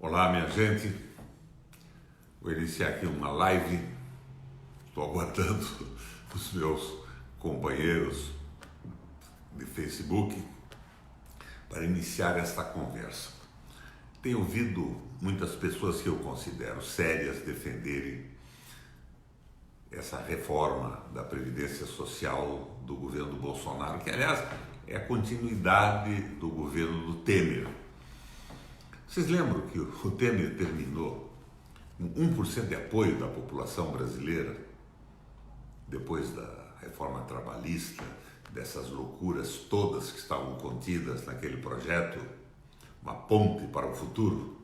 Olá, minha gente. Vou iniciar aqui uma live. Estou aguardando os meus companheiros de Facebook para iniciar esta conversa. Tenho ouvido muitas pessoas que eu considero sérias defenderem essa reforma da Previdência Social do governo Bolsonaro, que, aliás, é a continuidade do governo do Temer. Vocês lembram que o Temer terminou com 1% de apoio da população brasileira, depois da reforma trabalhista, dessas loucuras todas que estavam contidas naquele projeto, uma ponte para o futuro?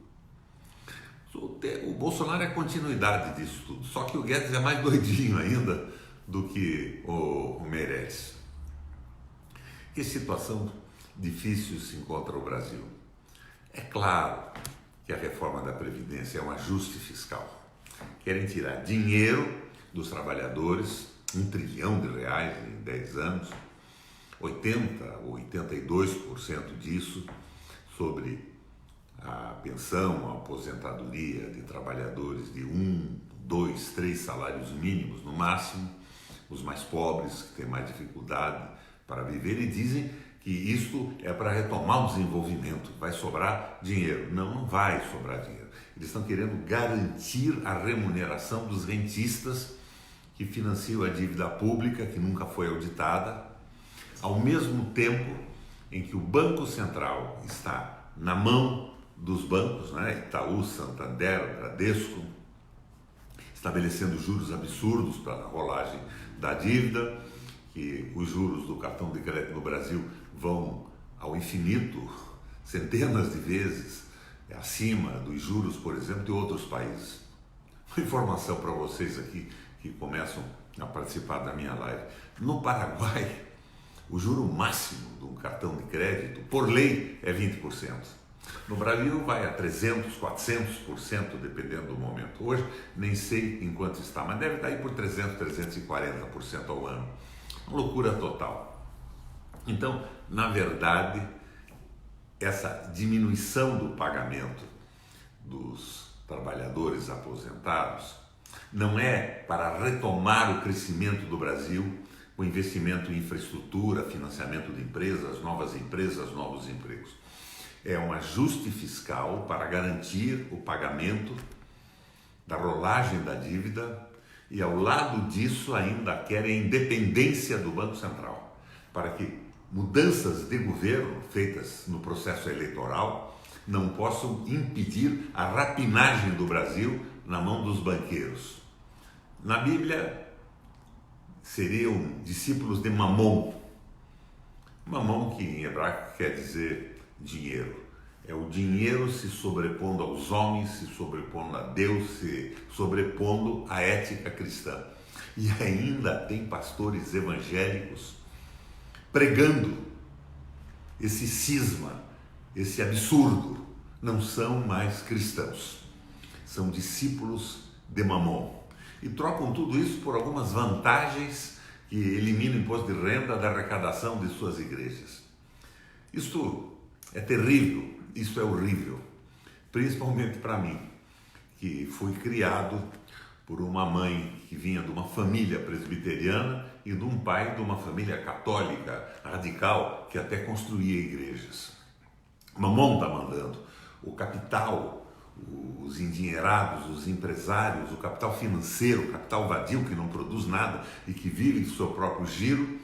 O Bolsonaro é a continuidade disso tudo, só que o Guedes é mais doidinho ainda do que o Meirelles. Que situação difícil se encontra o Brasil. É claro que a reforma da Previdência é um ajuste fiscal. Querem tirar dinheiro dos trabalhadores, R$1 trilhão em 10 anos, 80% ou 82% disso sobre a pensão, a aposentadoria de trabalhadores de 1, 2, 3 salários mínimos no máximo, os mais pobres, que têm mais dificuldade para viver, e dizem que isto é para retomar o desenvolvimento, vai sobrar dinheiro. Não vai sobrar dinheiro. Eles estão querendo garantir a remuneração dos rentistas que financiam a dívida pública, que nunca foi auditada, ao mesmo tempo em que o Banco Central está na mão dos bancos, né? Itaú, Santander, Bradesco, estabelecendo juros absurdos para a rolagem da dívida, que os juros do cartão de crédito no Brasil vão ao infinito, centenas de vezes acima dos juros, por exemplo, de outros países. Uma informação para vocês aqui que começam a participar da minha live. No Paraguai, o juro máximo de um cartão de crédito, por lei, é 20%. No Brasil vai a 300%, 400%, dependendo do momento. Hoje nem sei em quanto está, mas deve estar aí por 300%, 340% ao ano. Uma loucura total. Então, na verdade, essa diminuição do pagamento dos trabalhadores aposentados não é para retomar o crescimento do Brasil, o investimento em infraestrutura, financiamento de empresas, novos empregos. É um ajuste fiscal para garantir o pagamento da rolagem da dívida e, ao lado disso, ainda querem a independência do Banco Central, para que mudanças de governo feitas no processo eleitoral não possam impedir a rapinagem do Brasil na mão dos banqueiros. Na Bíblia, seriam discípulos de Mamon. Mamon, que em hebraico quer dizer dinheiro. É o dinheiro se sobrepondo aos homens, se sobrepondo a Deus, se sobrepondo à ética cristã. E ainda tem pastores evangélicos pregando esse cisma, esse absurdo. Não são mais cristãos, são discípulos de Mamon. E trocam tudo isso por algumas vantagens que eliminam o imposto de renda da arrecadação de suas igrejas. Isto é terrível, isso é horrível, principalmente para mim, que fui criado por uma mãe que vinha de uma família presbiteriana e de um pai de uma família católica radical que até construía igrejas. Mamon está mandando. O capital, os endinheirados, os empresários, o capital financeiro, o capital vadio que não produz nada e que vive do seu próprio giro,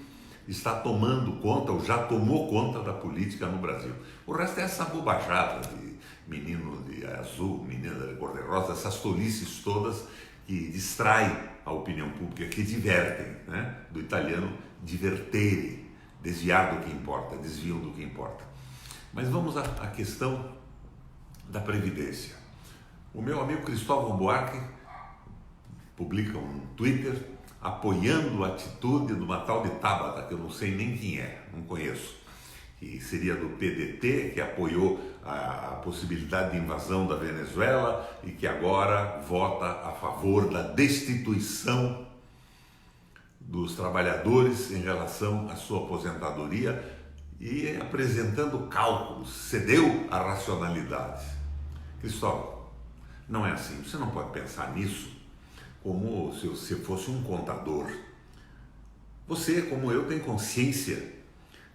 está tomando conta, ou já tomou conta da política no Brasil. O resto é essa bobajada de menino de azul, menina de cor-de-rosa, essas tolices todas que distraem a opinião pública, que divertem, né? Do italiano divertere, desviar do que importa, desviam do que importa. Mas vamos à questão da Previdência. O meu amigo Cristóvão Buarque publica um Twitter apoiando a atitude de uma tal de Tabata, que eu não sei nem quem é, não conheço, que seria do PDT, que apoiou a possibilidade de invasão da Venezuela e que agora vota a favor da destituição dos trabalhadores em relação à sua aposentadoria e apresentando cálculos, cedeu à racionalidade. Cristóvão, não é assim. Você não pode pensar nisso como se você fosse um contador. Você, como eu, tem consciência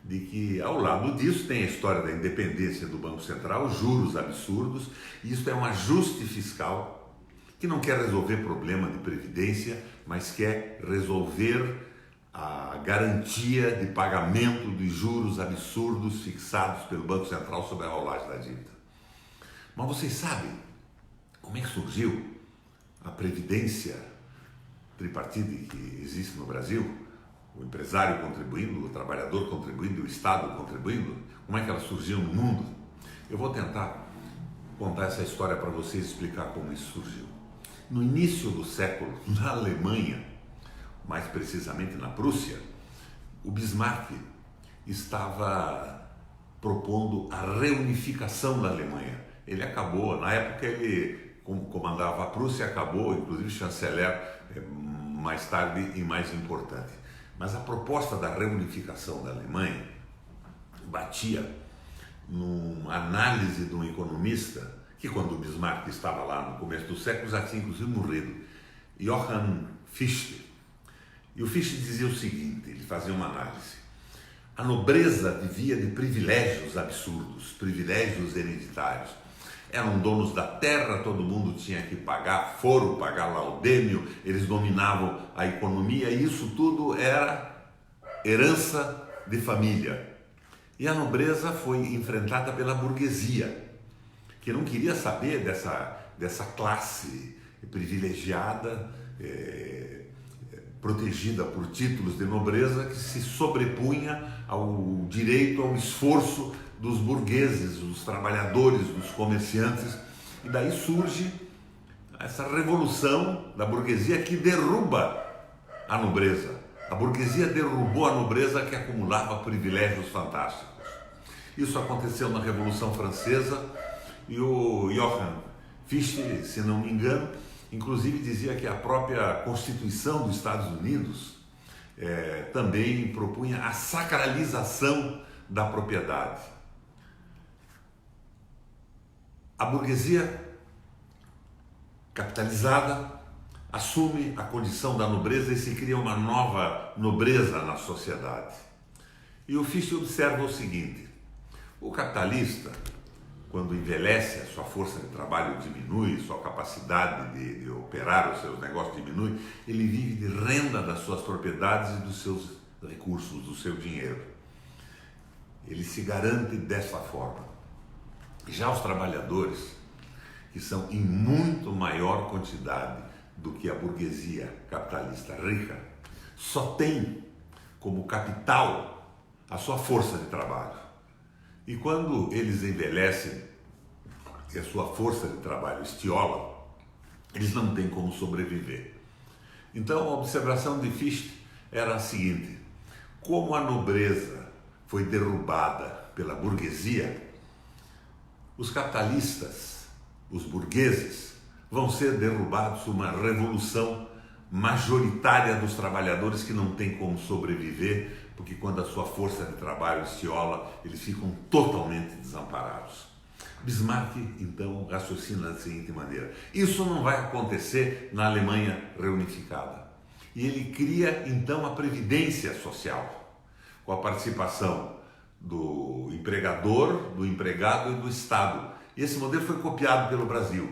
de que ao lado disso tem a história da independência do Banco Central, juros absurdos, e isso é um ajuste fiscal que não quer resolver problema de previdência, mas quer resolver a garantia de pagamento de juros absurdos fixados pelo Banco Central sobre a rolagem da dívida. Mas vocês sabem como é que surgiu a previdência tripartite que existe no Brasil? O empresário contribuindo, o trabalhador contribuindo, o Estado contribuindo? Como é que ela surgiu no mundo? Eu vou tentar contar essa história para vocês, explicar como isso surgiu. No início do século, na Alemanha, mais precisamente na Prússia, o Bismarck estava propondo a reunificação da Alemanha. Ele acabou, na época ele comandava a Prússia, acabou, inclusive chanceler mais tarde e mais importante. Mas a proposta da reunificação da Alemanha batia numa análise de um economista que, quando o Bismarck estava lá no começo do século, já tinha inclusive morrido, Johann Fichte. E o Fichte dizia o seguinte, ele fazia uma análise: a nobreza vivia de privilégios absurdos, privilégios hereditários. Eram donos da terra, todo mundo tinha que pagar foro, pagar laudêmio, eles dominavam a economia e isso tudo era herança de família. E a nobreza foi enfrentada pela burguesia, que não queria saber dessa classe privilegiada, protegida por títulos de nobreza, que se sobrepunha ao direito, ao esforço dos burgueses, dos trabalhadores, dos comerciantes. E daí surge essa revolução da burguesia que derruba a nobreza. A burguesia derrubou a nobreza que acumulava privilégios fantásticos. Isso aconteceu na Revolução Francesa e o Johann Fichte, se não me engano, inclusive dizia que a própria Constituição dos Estados Unidos também propunha a sacralização da propriedade. A burguesia capitalizada assume a condição da nobreza e se cria uma nova nobreza na sociedade. E o Fichte observa o seguinte: o capitalista, quando envelhece, a sua força de trabalho diminui, sua capacidade de operar os seus negócios diminui, ele vive de renda das suas propriedades e dos seus recursos, do seu dinheiro. Ele se garante dessa forma. Já os trabalhadores, que são em muito maior quantidade do que a burguesia capitalista rica, só têm como capital a sua força de trabalho. E quando eles envelhecem e a sua força de trabalho estiola, eles não têm como sobreviver. Então a observação de Fichte era a seguinte: como a nobreza foi derrubada pela burguesia, os capitalistas, os burgueses, vão ser derrubados por uma revolução majoritária dos trabalhadores que não tem como sobreviver, porque quando a sua força de trabalho estiola, eles ficam totalmente desamparados. Bismarck, então, raciocina da seguinte maneira: isso não vai acontecer na Alemanha reunificada. E ele cria, então, a Previdência Social, com a participação do empregador, do empregado e do Estado. E esse modelo foi copiado pelo Brasil.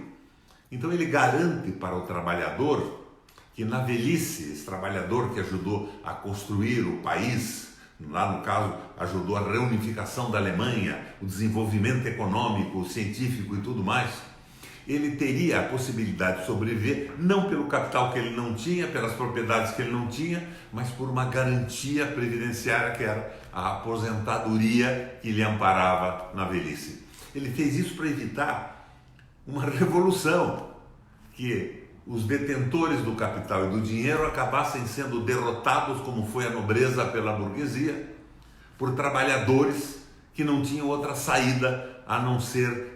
Então ele garante para o trabalhador que na velhice, esse trabalhador que ajudou a construir o país, lá no caso ajudou a reunificação da Alemanha, o desenvolvimento econômico, científico e tudo mais, ele teria a possibilidade de sobreviver não pelo capital que ele não tinha, pelas propriedades que ele não tinha, mas por uma garantia previdenciária que era a aposentadoria que lhe amparava na velhice. Ele fez isso para evitar uma revolução, que os detentores do capital e do dinheiro acabassem sendo derrotados, como foi a nobreza pela burguesia, por trabalhadores que não tinham outra saída a não ser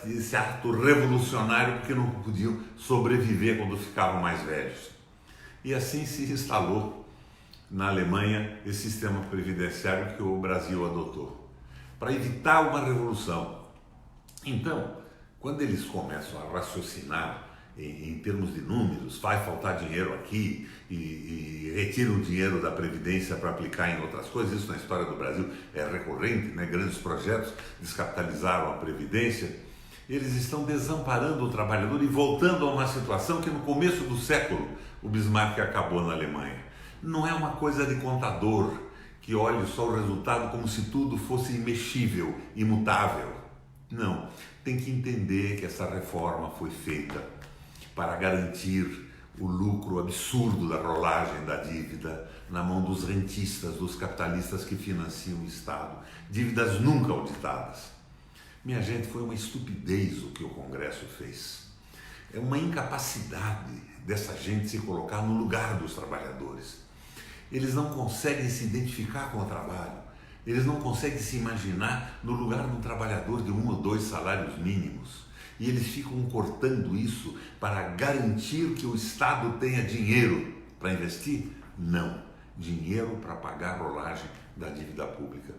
esse ato revolucionário, porque não podiam sobreviver quando ficavam mais velhos. E assim se instalou na Alemanha esse sistema previdenciário que o Brasil adotou, para evitar uma revolução. Então, Quando eles começam a raciocinar em termos de números, vai faltar dinheiro aqui e retiram o dinheiro da Previdência para aplicar em outras coisas, isso na história do Brasil é recorrente, né? Grandes projetos descapitalizaram a Previdência. Eles estão desamparando o trabalhador e voltando a uma situação que no começo do século o Bismarck acabou na Alemanha. Não é uma coisa de contador que olhe só o resultado como se tudo fosse imexível, imutável. Não, tem que entender que essa reforma foi feita para garantir o lucro absurdo da rolagem da dívida na mão dos rentistas, dos capitalistas que financiam o Estado. Dívidas nunca auditadas. Minha gente, foi uma estupidez o que o Congresso fez. É uma incapacidade dessa gente se colocar no lugar dos trabalhadores. Eles não conseguem se identificar com o trabalho. Eles não conseguem se imaginar no lugar de um trabalhador de 1 ou 2 salários mínimos. E eles ficam cortando isso para garantir que o Estado tenha dinheiro para investir? Não. Dinheiro para pagar a rolagem da dívida pública.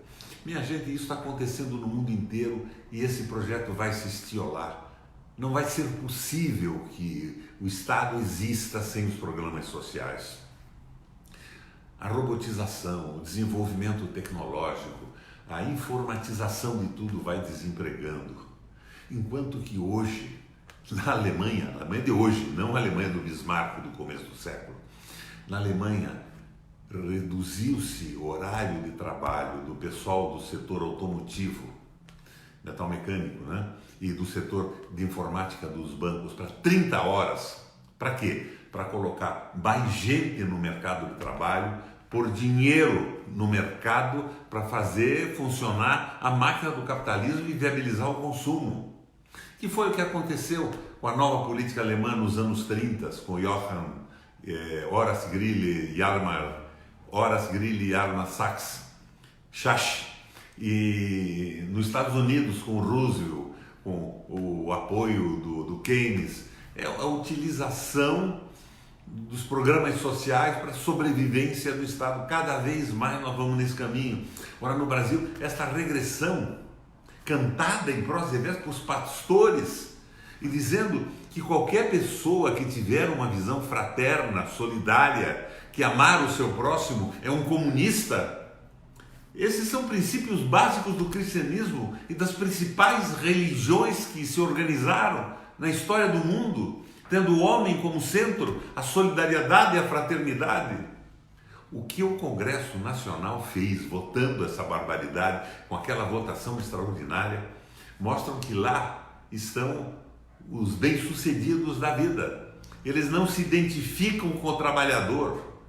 Minha gente, isso está acontecendo no mundo inteiro e esse projeto vai se estiolar. Não vai ser possível que o Estado exista sem os programas sociais. A robotização, o desenvolvimento tecnológico, a informatização de tudo vai desempregando. Enquanto que hoje, na Alemanha, a Alemanha de hoje, não a Alemanha do Bismarck do começo do século, na Alemanha reduziu-se o horário de trabalho do pessoal do setor automotivo, metalmecânico, né? E do setor de informática dos bancos para 30 horas. Para quê? Para colocar mais gente no mercado de trabalho, pôr dinheiro no mercado para fazer funcionar a máquina do capitalismo e viabilizar o consumo. Que foi o que aconteceu com a nova política alemã nos anos 30, com Johann Horace Greeley e Hjalmar Schacht, e nos Estados Unidos com o Roosevelt, com o apoio do Keynes, é a utilização dos programas sociais para a sobrevivência do Estado. Cada vez mais nós vamos nesse caminho. Agora, no Brasil, esta regressão cantada em prosa e verso por pastores e dizendo que qualquer pessoa que tiver uma visão fraterna, solidária, que amar o seu próximo é um comunista. Esses são princípios básicos do cristianismo e das principais religiões que se organizaram na história do mundo, tendo o homem como centro, a solidariedade e a fraternidade. O que o Congresso Nacional fez, votando essa barbaridade, com aquela votação extraordinária, mostram que lá estão os bem-sucedidos da vida. Eles não se identificam com o trabalhador,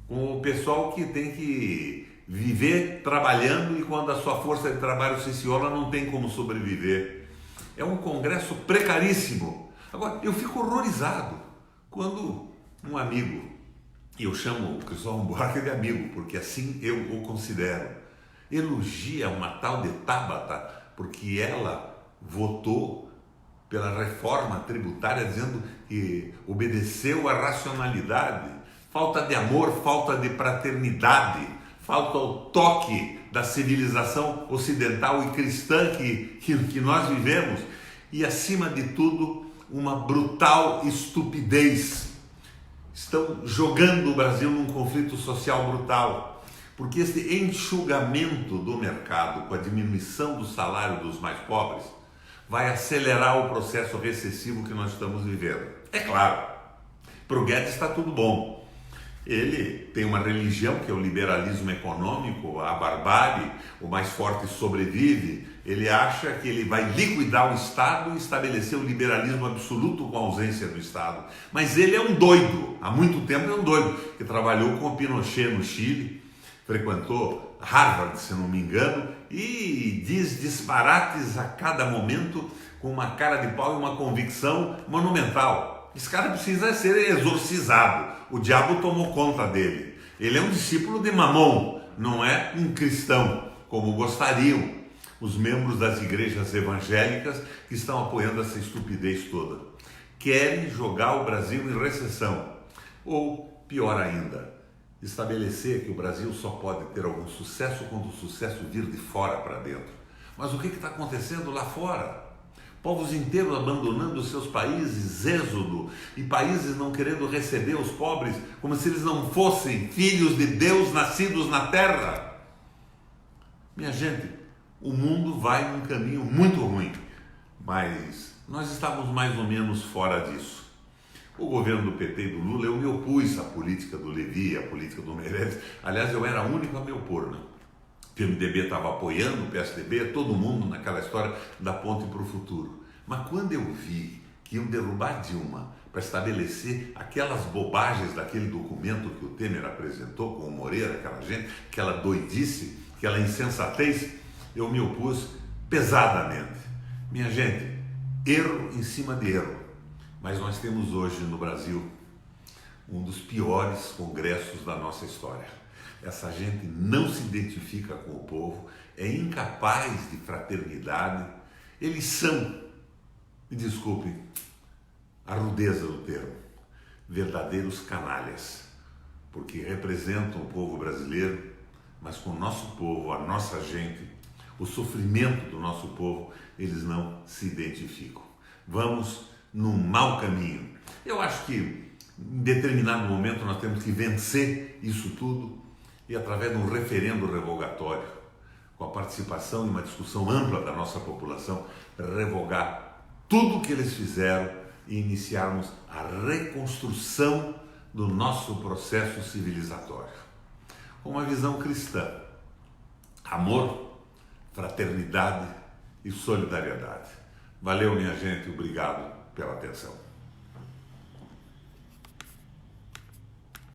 com o pessoal que tem que viver trabalhando e quando a sua força de trabalho se esciola não tem como sobreviver. É um Congresso precaríssimo. Agora, eu fico horrorizado quando um amigo, e eu chamo o Cristóvão Buarque de amigo, porque assim eu o considero, elogia uma tal de Tabata, porque ela votou pela reforma tributária, dizendo que obedeceu à racionalidade, falta de amor, falta de fraternidade, falta o toque da civilização ocidental e cristã que nós vivemos, e acima de tudo, uma brutal estupidez. Estão jogando o Brasil num conflito social brutal, porque esse enxugamento do mercado com a diminuição do salário dos mais pobres vai acelerar o processo recessivo que nós estamos vivendo. É claro, para o Guedes está tudo bom. Ele tem uma religião que é o liberalismo econômico, a barbárie, o mais forte sobrevive. Ele acha que ele vai liquidar o Estado e estabelecer o liberalismo absoluto com a ausência do Estado. Mas ele é um doido, há muito tempo é um doido, que trabalhou com o Pinochet no Chile, frequentou Harvard, se não me engano, e diz disparates a cada momento com uma cara de pau e uma convicção monumental. Esse cara precisa ser exorcizado. O diabo tomou conta dele. Ele é um discípulo de Mamon, não é um cristão, como gostariam os membros das igrejas evangélicas que estão apoiando essa estupidez toda. Querem jogar o Brasil em recessão. Ou, pior ainda, estabelecer que o Brasil só pode ter algum sucesso quando o sucesso vir de fora para dentro. Mas o que está acontecendo lá fora? povos inteiros abandonando seus países, êxodo, e países não querendo receber os pobres, como se eles não fossem filhos de Deus nascidos na terra. Minha gente, o mundo vai num caminho muito ruim, mas nós estávamos mais ou menos fora disso. O governo do PT e do Lula, eu me opus à política do Levi, à política do Meirelles. Aliás, eu era o único a me opor, né? O PMDB estava apoiando o PSDB, todo mundo naquela história da ponte para o futuro. Mas quando eu vi que iam derrubar Dilma para estabelecer aquelas bobagens daquele documento que o Temer apresentou com o Moreira, aquela gente, aquela doidice, aquela insensatez, eu me opus pesadamente. Minha gente, erro em cima de erro. Mas nós temos hoje no Brasil um dos piores congressos da nossa história. Essa gente não se identifica com o povo, é incapaz de fraternidade. Eles são, me desculpem a rudeza do termo, verdadeiros canalhas, porque representam o povo brasileiro, mas com o nosso povo, a nossa gente, o sofrimento do nosso povo, eles não se identificam. Vamos num mau caminho. Eu acho que em determinado momento nós temos que vencer isso tudo e através de um referendo revogatório, com a participação e uma discussão ampla da nossa população, revogar tudo o que eles fizeram e iniciarmos a reconstrução do nosso processo civilizatório. Com uma visão cristã, amor, fraternidade e solidariedade. Valeu, minha gente, obrigado pela atenção.